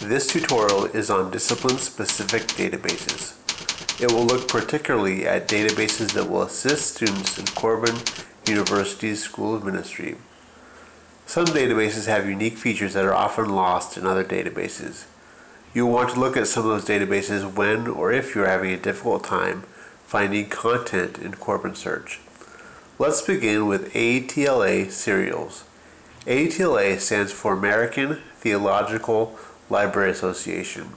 This tutorial is on discipline-specific databases. It will look particularly at databases that will assist students in Corban University's School of Ministry. Some databases have unique features that are often lost in other databases. You will want to look at some of those databases when or if you are having a difficult time finding content in Corban Search. Let's begin with ATLA Serials. ATLA stands for American Theological Library Association.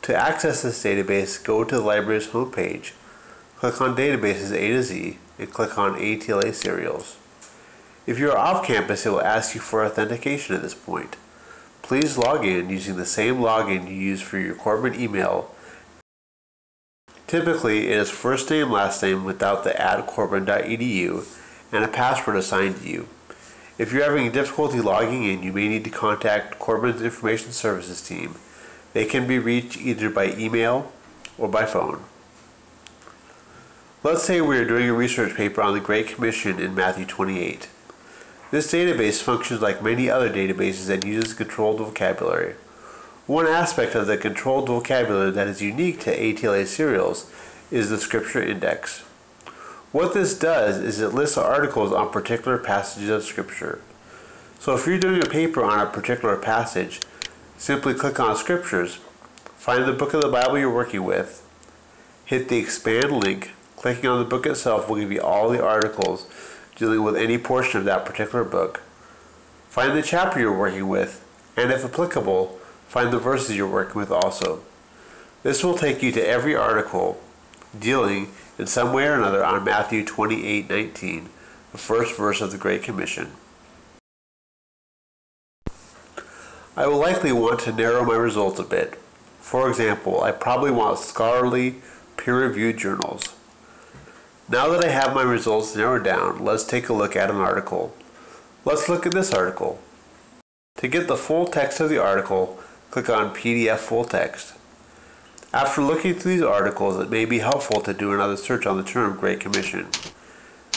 To access this database, go to the library's homepage, click on Databases A to Z, and click on ATLA Serials. If you are off campus, it will ask you for authentication at this point. Please log in using the same login you use for your Corban email. Typically, it is first name, last name without the @corban.edu and a password assigned to you. If you're having difficulty logging in, you may need to contact Corban's Information Services team. They can be reached either by email or by phone. Let's say we are doing a research paper on the Great Commission in Matthew 28. This database functions like many other databases and uses controlled vocabulary. One aspect of the controlled vocabulary that is unique to ATLA Serials is the Scripture Index. What this does is it lists articles on particular passages of Scripture. So if you're doing a paper on a particular passage, simply click on Scriptures, find the book of the Bible you're working with, hit the expand link. Clicking on the book itself will give you all the articles dealing with any portion of that particular book. Find the chapter you're working with, and if applicable, find the verses you're working with also. This will take you to every article dealing in some way or another on Matthew 28:19, the first verse of the Great Commission. I will likely want to narrow my results a bit. For example, I probably want scholarly, peer-reviewed journals. Now that I have my results narrowed down, let's take a look at an article. Let's look at this article. To get the full text of the article, click on PDF Full Text. After looking through these articles, it may be helpful to do another search on the term Great Commission.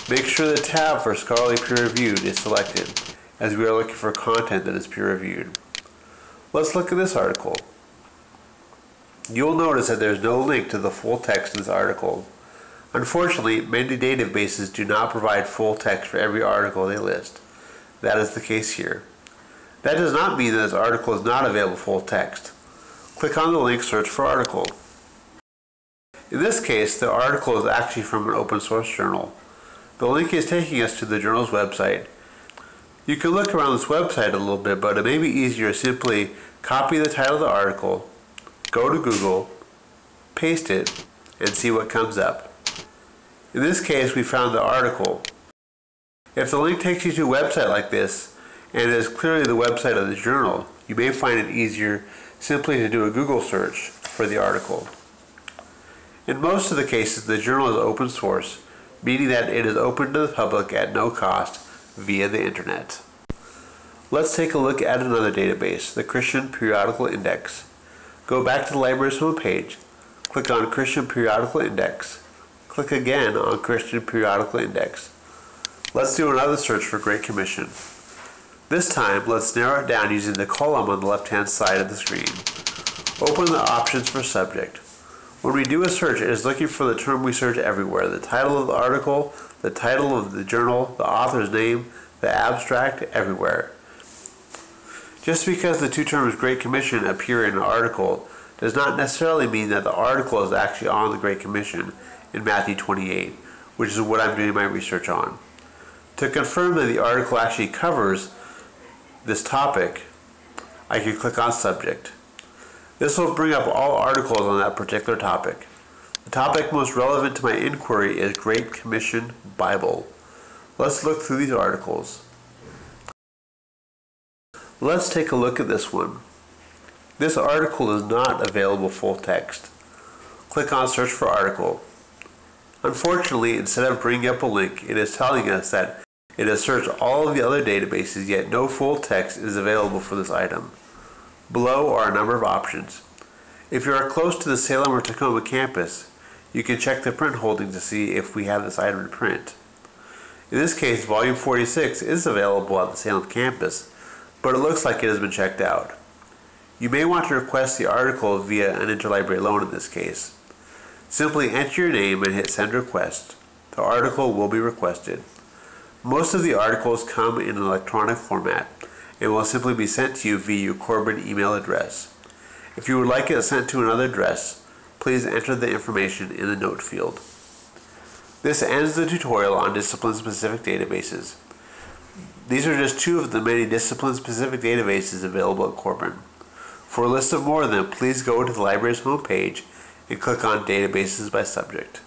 Make sure the tab for Scholarly Peer Reviewed is selected, as we are looking for content that is peer reviewed. Let's look at this article. You'll notice that there is no link to the full text in this article. Unfortunately, many databases do not provide full text for every article they list. That is the case here. That does not mean that this article is not available full text. Click on the link Search for Article. In this case, the article is actually from an open source journal. The link is taking us to the journal's website. You can look around this website a little bit, but it may be easier to simply copy the title of the article, go to Google, paste it, and see what comes up. In this case, we found the article. If the link takes you to a website like this, and it is clearly the website of the journal, you may find it easier simply to do a Google search for the article. In most of the cases, the journal is open source, meaning that it is open to the public at no cost via the internet. Let's take a look at another database, the Christian Periodical Index. Go back to the library's homepage, click on Christian Periodical Index, click again on Christian Periodical Index. Let's do another search for Great Commission. This time, let's narrow it down using the column on the left-hand side of the screen. Open the options for subject. When we do a search, it is looking for the term we search everywhere: the title of the article, the title of the journal, the author's name, the abstract, everywhere. Just because the two terms Great Commission appear in an article does not necessarily mean that the article is actually on the Great Commission in Matthew 28, which is what I'm doing my research on. To confirm that the article actually covers this topic, I can click on Subject. This will bring up all articles on that particular topic. The topic most relevant to my inquiry is Great Commission Bible. Let's look through these articles. Let's take a look at this one. This article is not available full text. Click on Search for Article. Unfortunately, instead of bringing up a link, it is telling us that it has searched all of the other databases, yet no full text is available for this item. Below are a number of options. If you are close to the Salem or Tacoma campus, you can check the print holding to see if we have this item in print. In this case, volume 46 is available at the Salem campus, but it looks like it has been checked out. You may want to request the article via an interlibrary loan in this case. Simply enter your name and hit send request. The article will be requested. Most of the articles come in an electronic format and will simply be sent to you via your Corbin email address. If you would like it sent to another address, please enter the information in the note field. This ends the tutorial on discipline-specific databases. These are just two of the many discipline-specific databases available at Corbin. For a list of more of them, please go to the library's homepage and click on Databases by Subject.